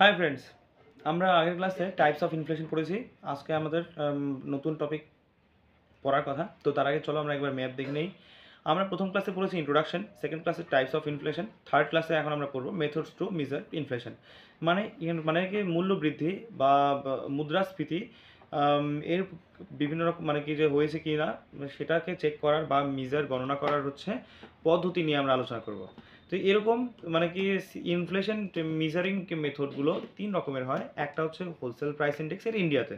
Hi friends, আমরা আগের ক্লাসে টাইপস অফ ইনফ্লেশন পড়েছি। আজকে আমাদের নতুন টপিক পড়ার কথা। তো তার আগে চলো আমরা একবার ম্যাপ দেখে নেই। আমরা প্রথম ক্লাসে পড়েছি ইন্ট্রোডাকশন, সেকেন্ড ক্লাসে টাইপস অফ ইনফ্লেশন, থার্ড ক্লাসে এখন আমরা পড়বো মেথডস টু মেজার ইনফ্লেশন। মানে কি মূল্য বৃদ্ধি বা মুদ্রাস্ফীতি এর বিভিন্ন রকম মানে কি যে হয়েছে কি না সেটাকে চেক করার বা মেজার গণনা করার হচ্ছে পদ্ধতি নিয়ে আমরা আলোচনা করব। তো এরকম মানে কি ইনফ্লেশন মেজারিং মেথডগুলো তিন রকমের হয়। একটা হচ্ছে হোলসেল প্রাইস ইন্ডেক্স এর ইন্ডিয়াতে,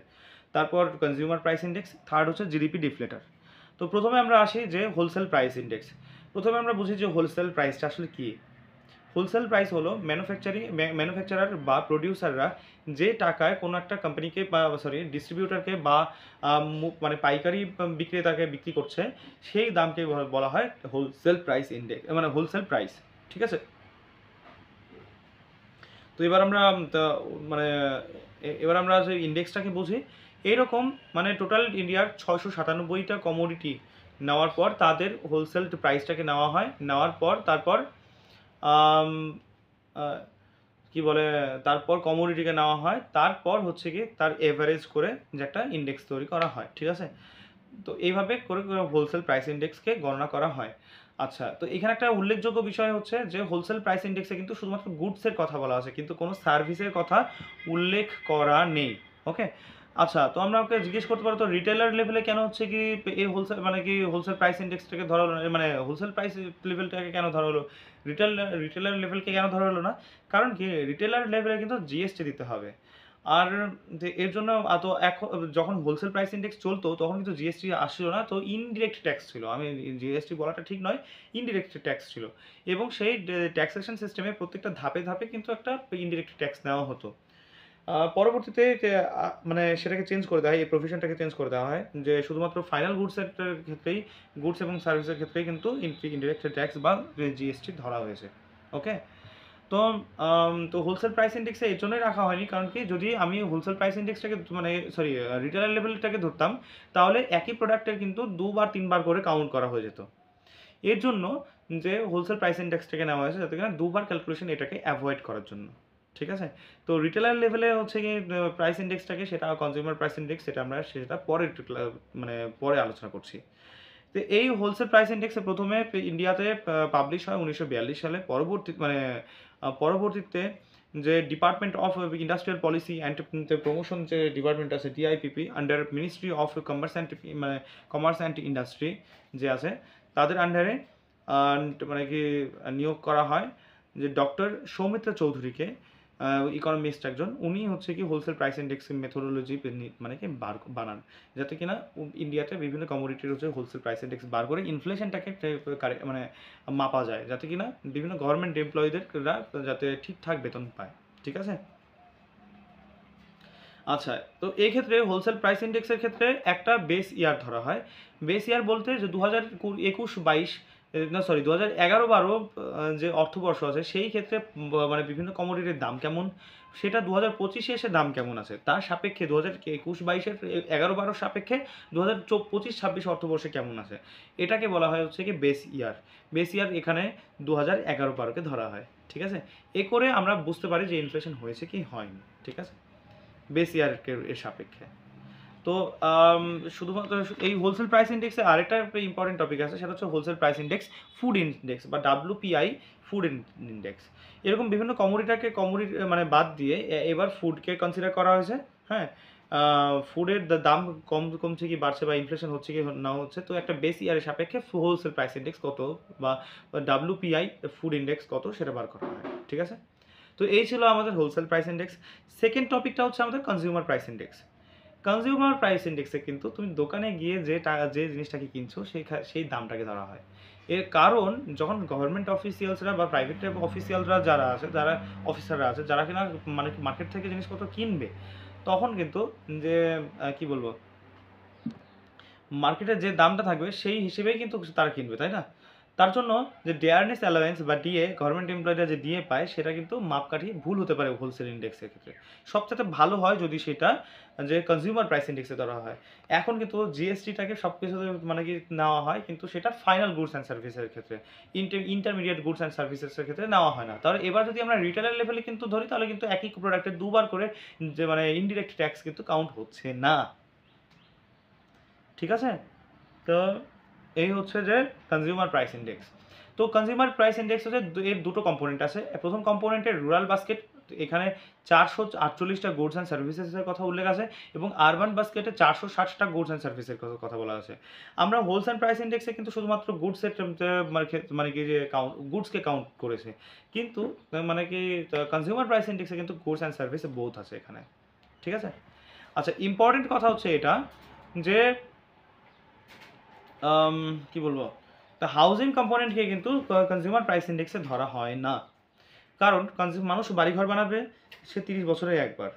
তারপর কনজিউমার প্রাইস ইন্ডেক্স, থার্ড হচ্ছে জিডিপি ডিফলেটার। তো প্রথমে আমরা আসি যে হোলসেল প্রাইস ইন্ডেক্স। প্রথমে আমরা বুঝি যে হোলসেল প্রাইসটা আসলে কী। হোলসেল প্রাইস হলো ম্যানুফ্যাকচারার বা প্রডিউসাররা যে টাকায় কোনো একটা কোম্পানিকে বা ডিস্ট্রিবিউটারকে বা মানে পাইকারি বিক্রেতাকে বিক্রি করছে, সেই দামকে বলা হয় হোলসেল প্রাইস ইন্ডেক্স, মানে হোলসেল প্রাইস। ঠিক আছে। তো এবার আমরা মানে এবার আমরা যে ইন্ডেক্সটাকে বুঝি, এইরকম মানে টোটাল ইন্ডিয়ার 697টা কমোডিটি নেওয়ার পর তাদের হোলসেল প্রাইসটাকে নেওয়া হয়। নেওয়ার পর তারপর কি বলে তারপর কমোডিটিকে নেওয়া হয়, তারপর হচ্ছে কি তার এভারেজ করে যে একটা ইন্ডেক্স তৈরি করা হয়। ঠিক আছে। তো এইভাবে করে হোলসেল প্রাইস ইন্ডেক্সকে গণনা করা হয়। আচ্ছা, তো এখানে একটা উল্লেখযোগ্য বিষয় হচ্ছে যে হোলসেল প্রাইস ইন্ডেক্সে কিন্তু শুধুমাত্র গুডসের কথা বলা আছে, কিন্তু কোনো সার্ভিসের কথা উল্লেখ করা নেই। ওকে। আচ্ছা, তো আমরা ওকে জিজ্ঞেস করতে পারো তো রিটেলার লেভেলে কেন হচ্ছে কি এই হোলসেল মানে কি হোলসেল প্রাইস ইন্ডেক্সটাকে ধরা হলো, মানে হোলসেল প্রাইস লেভেলটাকে কেন ধরা হলো, রিটেলার লেভেলকে কেন ধরা হলো না? কারণ কি রিটেলার লেভেলে কিন্তু জিএসটি দিতে হবে। আর এর জন্য তো এখন যখন হোলসেল প্রাইস ইন্ডেক্স চলতো তখন কিন্তু জিএসটি আসছিল না, তো ইনডিরেক্ট ট্যাক্স ছিল। আমি জিএসটি বলাটা ঠিক নয়, ইনডিরেক্ট ট্যাক্স ছিল। এবং সেই ট্যাক্সেশন সিস্টেমে প্রত্যেকটা ধাপে ধাপে কিন্তু একটা ইনডিরেক্ট ট্যাক্স নেওয়া হতো। পরবর্তীতে মানে সেটাকে চেঞ্জ করে দেওয়া হয়, এই প্রভিশনটাকে চেঞ্জ করে দেওয়া হয় যে শুধুমাত্র ফাইনাল গুডসের ক্ষেত্রেই, গুডস এবং সার্ভিসের ক্ষেত্রেই কিন্তু ইনডিরেক্ট ট্যাক্স বা জিএসটি ধরা হয়েছে। ওকে। তো তো হোলসেল প্রাইস ইন্ডেক্সে এই জন্যই রাখা হয়নি, কারণ কি যদি আমি হোলসেল প্রাইস ইন্ডেক্সটাকে মানে রিটেলার লেভেলটাকে ধরতাম, তাহলে একই প্রোডাক্টের কিন্তু দুবার তিনবার করে কাউন্ট করা হয়ে যেত। এর জন্য যে হোলসেল প্রাইস ইন্ডেক্সটাকে নেওয়া হয়েছে যাতে কিনা দুবার ক্যালকুলেশন এটাকে অ্যাভয়েড করার জন্য। ঠিক আছে। তো রিটেলার লেভেলে হচ্ছে কি প্রাইস ইন্ডেক্সটাকে, সেটা কনজিউমার প্রাইস ইন্ডেক্স, সেটা আমরা সেটা পরে মানে পরে আলোচনা করছি। তো এই হোলসেল প্রাইস ইন্ডেক্সে প্রথমে ইন্ডিয়াতে পাবলিশ হয় 1942 সালে। পরবর্তীতে যে department of industrial policy and promotion যে ডিপার্টমেন্ট আছে DIPP under ministry of commerce and industry যে আছে, তাদের আন্ডারে মানে কি নিয়োগ করা হয় যে ডক্টর সৌমিত্র চৌধুরীকে, ইকোনমিস্ট একজন। উনি হচ্ছে কি হোলসেল প্রাইস ইন্ডেক্স মেথোডোলজি মানে কি বানান, যাতে কিনা ইন্ডিয়াতে বিভিন্ন কমোডিটির হচ্ছে হোলসেল প্রাইস ইন্ডেক্স বার করে ইনফ্লেশনটাকে মানে মাপা যায়, যাতে কিনা বিভিন্ন গভর্নমেন্ট এমপ্লয়ীদের যাতে ঠিকঠাক বেতন পায়। ঠিক আছে। আচ্ছা, তো এই ক্ষেত্রে হোলসেল প্রাইস ইন্ডেক্সের ক্ষেত্রে একটা বেস ইয়ার ধরা হয়। বেস ইয়ার বলতে যে 2021-22 না সরি 2011-12 যে অর্থবর্ষ আছে সেই ক্ষেত্রে মানে বিভিন্ন কমোডিটির দাম কেমন, সেটা 2025-এ এসে দাম কেমন আছে তার সাপেক্ষে 2021-22-এর 11-12 সাপেক্ষে 2025-26 অর্থবর্ষে কেমন আছে, এটাকে বলা হয় হচ্ছে কি বেস ইয়ার। বেস ইয়ার এখানে 2011-12-কে ধরা হয়। ঠিক আছে। এ করে আমরা বুঝতে পারি যে ইনফ্লেশন হয়েছে কি হয়নি। ঠিক আছে, বেস ইয়ারের এর সাপেক্ষে। তো শুধুমাত্র এই হোলসেল প্রাইস ইন্ডেক্সে আরেকটা ইম্পর্টেন্ট টপিক আছে, সেটা হচ্ছে wholesale price index, food index বা WPI ফুড ইন্ডেক্স। এরকম বিভিন্ন কমোডিটি মানে বাদ দিয়ে এবার ফুডকে কনসিডার করা হয়েছে। হ্যাঁ, ফুডের দাম কমছে কি বাড়ছে বা ইনফ্লেশন হচ্ছে কি না হচ্ছে, তো একটা বেস ইয়ারের সাপেক্ষে হোলসেল প্রাইস ইন্ডেক্স কত বা WPI ফুড ইন্ডেক্স কত সেটা বার করা হয়। ঠিক আছে। তো এই ছিল আমাদের হোলসেল প্রাইস ইন্ডেক্স। সেকেন্ড টপিকটা হচ্ছে আমাদের consumer price index. Consumer price ইন্ডেক্সে কিন্তু তুমি দোকানে গিয়ে যে জিনিসটাকে কিনছো সেই দামটাকে ধরা হয়। এর কারণ যখন গভর্নমেন্ট অফিসিয়ালসরা বা প্রাইভেট অফিসিয়ালরা যারা আছে, যারা অফিসাররা আছে, যারা কিনা মানে মার্কেট থেকে জিনিসপত্র কিনবে, তখন কিন্তু যে কি বলবো, মার্কেটে যে দামটা থাকবে সেই হিসেবেই কিন্তু তারা কিনবে, তাই না? তার জন্য যে ডেয়ারনেস অ্যালাওয়েন্স বা ডিএ গভর্নমেন্ট এমপ্লয়িরা যে ডিএ পায় সেটা কিন্তু মাপকাঠি ভুল হতে পারে হোলসেল ইন্ডেক্সের ক্ষেত্রে। সবচেয়ে ভালো হয় যদি সেটা যে কনজিউমার প্রাইস ইন্ডেক্সে ধরা হয়। এখন কিন্তু জিএসটিটাকে সব কিছুতে মানে কি নেওয়া হয়, কিন্তু সেটা ফাইনাল গুডস অ্যান্ড সার্ভিসের ক্ষেত্রে, ইন্টারমিডিয়েট গুডস অ্যান্ড সার্ভিসেসের ক্ষেত্রে নেওয়া হয় না। তাহলে এবার যদি আমরা রিটেলার লেভেলে কিন্তু ধরি, তাহলে কিন্তু একই প্রোডাক্টে দুবার করে যে মানে ইনডিরেক্ট ট্যাক্স কিন্তু কাউন্ট হচ্ছে না। ঠিক আছে, তো এই হচ্ছে যে কনজিউমার প্রাইস ইন্ডেক্স। তো কনজিউমার প্রাইস ইন্ডেক্স হচ্ছে এর দুটো কম্পোনেন্ট আছে। প্রথম কম্পোনেন্টের রুরাল বাস্কেট, এখানে 448টা গুডস অ্যান্ড সার্ভিসেসের কথা উল্লেখ আছে, এবং আরবান বাস্কেটে 460টা গুডস অ্যান্ড সার্ভিসের কথা বলা আছে। আমরা হোলসেল প্রাইস ইন্ডেক্সে কিন্তু শুধুমাত্র গুডসের মানে কি যে গুডসকে কাউন্ট করেছে, কিন্তু মানে কি কনজিউমার প্রাইস ইন্ডেক্সে কিন্তু গুডস অ্যান্ড সার্ভিস বোথ আছে এখানে। ঠিক আছে, আচ্ছা ইম্পর্টেন্ট কথা হচ্ছে এটা যে কি বলবো, তা হাউজিং কম্পোনেন্টকে কিন্তু কনজিউমার প্রাইস ইন্ডেক্সে ধরা হয় না। কারণ মানুষ বাড়িঘর বানাবে সে 30 বছরে একবার,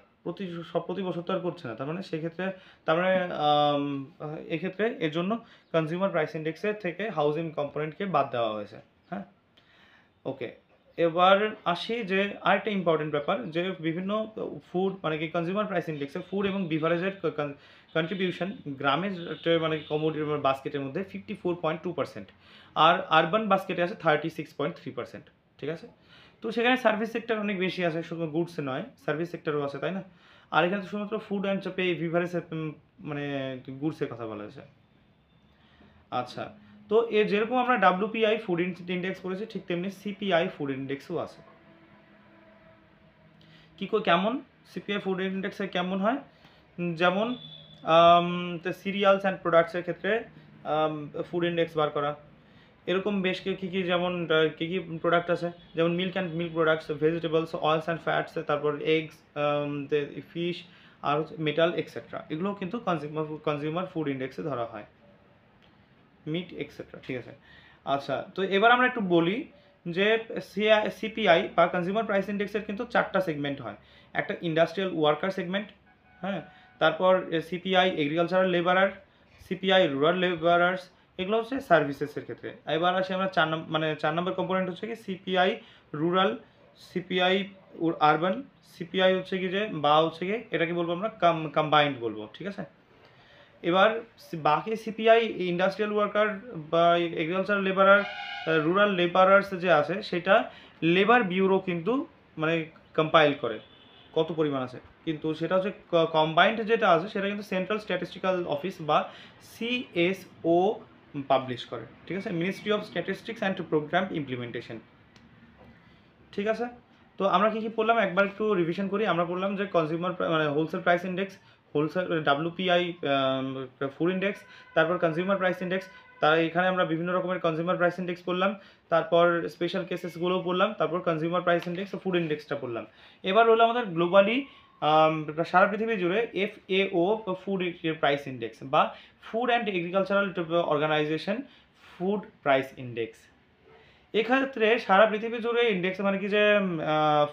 প্রতি বছর তো আর করছে না। তার মানে সেক্ষেত্রে এক্ষেত্রে এর জন্য কনজিউমার প্রাইস ইন্ডেক্সের থেকে হাউজিং কম্পোনেন্টকে বাদ দেওয়া হয়েছে। হ্যাঁ, ওকে। এবার আসি যে আরেকটা ইম্পর্টেন্ট ব্যাপার, যে বিভিন্ন ফুড মানে কি কনজিউমার প্রাইস ইন্ডেক্সে ফুড এবং বিভারেজের কন্ট্রিবিউশন গ্রামের মানে কমোডিটি বাস্কেটের মধ্যে 54.2%, আর আরবান বাস্কেটে আছে 36.3%। ঠিক আছে, তো সেখানে সার্ভিস সেক্টর অনেক বেশি আছে, শুধু গুডসে নয় সার্ভিস সেক্টরও আছে, তাই না? আর এখানে তো শুধুমাত্র ফুড অ্যান্ড বিভারেজের মানে গুডসের কথা বলা হয়েছে। আচ্ছা, তো যেরকম আমরা WPI ফুড ইন্ডেক্স করেছি, ঠিক তেমনি CPI ফুড ইন্ডেক্সও আছে। কেমন CPI ফুড ইন্ডেক্সে কেমন হয়, যেমন সিরিয়ালস অ্যান্ড প্রোডাক্টসের ক্ষেত্রে ফুড ইন্ডেক্স বার করা, এরকম বেশ কী যেমন কী প্রোডাক্ট আছে, যেমন milk products, vegetables, oils and fats, তারপর এগস, ফিশ, আর মেটাল এক্সেট্রা, এগুলো কিন্তু কনজিউমার ফুড ইন্ডেক্সে ধরা হয়, মিট এক্সেট্রা। ঠিক আছে, আচ্ছা তো এবার আমরা একটু বলি যে CPI বা কনজিউমার প্রাইস ইন্ডেক্সের কিন্তু 4টা সেগমেন্ট হয়। একটা ইন্ডাস্ট্রিয়াল ওয়ার্কার সেগমেন্ট, হ্যাঁ, তারপর CPI agricultural labourer, CPI rural labourers, এগুলো হচ্ছে সার্ভিসেসের ক্ষেত্রে। এবার আসি আমরা 4 নম্বর কম্পোনেন্ট হচ্ছে কি CPI rural, CPI urban, CPI হচ্ছে কি যে বা হচ্ছে কি এটাকে বলবো আমরা কম্বাইন্ড বলবো। ঠিক আছে, এবার বাকি CPI ইন্ডাস্ট্রিয়াল ওয়ার্কার বা এগ্রিকালচারাল লেবারার, রুরাল লেবারার্স যে আছে সেটা লেবার বিউরো কিন্তু মানে কম্পাইল করে কত পরিমাণ আছে, কিন্তু সেটা হচ্ছে কম্বাইন্ড যেটা আছে সেটা কিন্তু সেন্ট্রাল স্ট্যাটিস্টিক্যাল অফিস বা CSO পাবলিশ করে। ঠিক আছে, ministry of statistics and programme implementation. ঠিক আছে, তো আমরা কি পড়লাম একবার একটু রিভিশন করি। আমরা পড়লাম যে কনজিউমার মানে wholesale price index, wholesale WPI food index, তারপর কনজিউমার প্রাইস ইন্ডেক্স, তার এখানে আমরা বিভিন্ন রকমের কনজিউমার প্রাইস ইন্ডেক্স পড়লাম, তারপর স্পেশাল কেসেসগুলোও পড়লাম, তারপর কনজিউমার প্রাইস ইন্ডেক্স ও ফুড ইন্ডেক্সটা পড়লাম। এবার হলো আমাদের গ্লোবালি সারা পৃথিবী জুড়ে FAO ফুড প্রাইস ইন্ডেক্স বা food and agricultural organisation food price index. এক্ষেত্রে সারা পৃথিবী জুড়ে ইন্ডেক্স মানে কি যে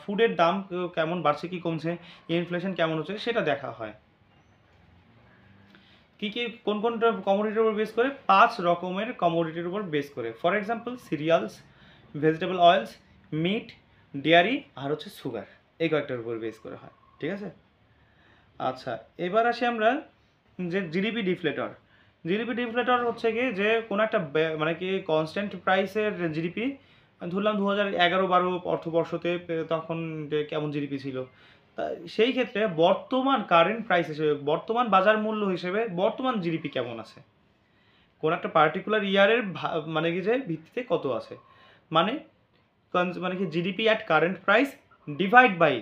ফুডের দাম কেমন বাড়ছে কি কমছে, ইনফ্লেশন কেমন হচ্ছে সেটা দেখা হয়। কোন কমোডিটির উপর বেস করে? 5 রকমের কমোডিটির উপর বেস করে। For example cereals, vegetable oils, meat, dairy আর হচ্ছে সুগার, এই কয়েকটার উপর বেস করে হয়। ঠিক আছে, আচ্ছা এবার আসি আমরা যে জিডিপি ডিফ্লেটর হচ্ছে কি যে কোনো একটা মানে কি কনস্ট্যান্ট প্রাইসের জিডিপি, ধরলাম 2011-12 অর্থবর্ষতে তখন কেমন জিডিপি ছিল, তা সেই ক্ষেত্রে বর্তমান কারেন্ট প্রাইস হিসেবে, বর্তমান বাজার মূল্য হিসেবে বর্তমান জিডিপি কেমন আছে, কোন একটা পার্টিকুলার ইয়ারের মানে কি যে ভিত্তিতে কত আছে, মানে কি GDP at current price divide by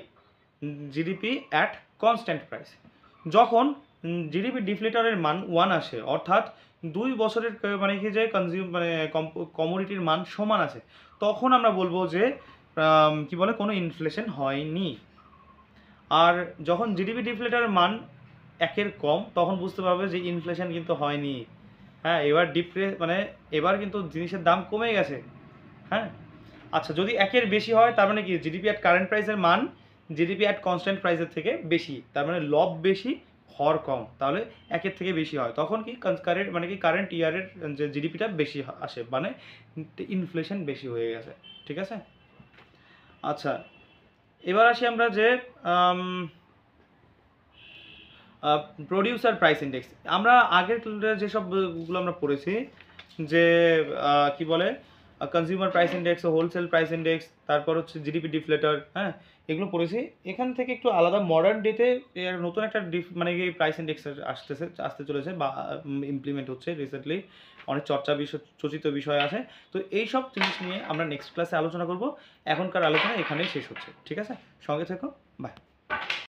GDP at constant price. যখন জিডিপি ডিফ্লেটরের মান 1 আসে, অর্থাৎ 2 বছরের মানে কি যে মানে কমোডিটির মান সমান আছে, তখন আমরা বলবো যে কি বলে কোনো ইনফ্লেশন হয়নি। আর যখন জিডিপি ডিফ্লেটরের মান 1-এর কম, তখন বুঝতে পারবে যে ইনফ্লেশন কিন্তু হয়নি। হ্যাঁ, এবার মানে এবার কিন্তু জিনিসের দাম কমে গেছে। হ্যাঁ, আচ্ছা যদি 1-এর বেশি হয় তার মানে কি জিডিপি অ্যাট কারেন্ট প্রাইসের মান জিডিপি অ্যাট কনস্ট্যান্ট প্রাইসের থেকে বেশি, তার মানে লব বেশি হর কম, তাহলে একের থেকে বেশি হয়, তখন কি কারেন্ট মানে কি কারেন্ট ইয়ারের যে জিডিপিটা বেশি আসে, মানে ইনফ্লেশন বেশি হয়ে গেছে। ঠিক আছে, আচ্ছা এবার আসি আমরা যে প্রডিউসার প্রাইস ইন্ডেক্স। আমরা আগের যেসবগুলো আমরা পড়েছি, যে কি বলে consumer price index, wholesale price index, তারপর হচ্ছে জিডিপি ডিফলেটর, হ্যাঁ এগুলো পড়েছি। এখান থেকে একটু আলাদা মডার্ন ডেতে এর নতুন একটা মানে কি প্রাইস ইন্ডেক্স আসতে চলেছে বা ইমপ্লিমেন্ট হচ্ছে রিসেন্টলি, অনেক চর্চিত বিষয় আছে। তো এই সব জিনিস নিয়ে আমরা নেক্সট ক্লাসে আলোচনা করব। এখনকার আলোচনা এখানেই শেষ হচ্ছে। ঠিক আছে, সঙ্গে থেকো, বাই।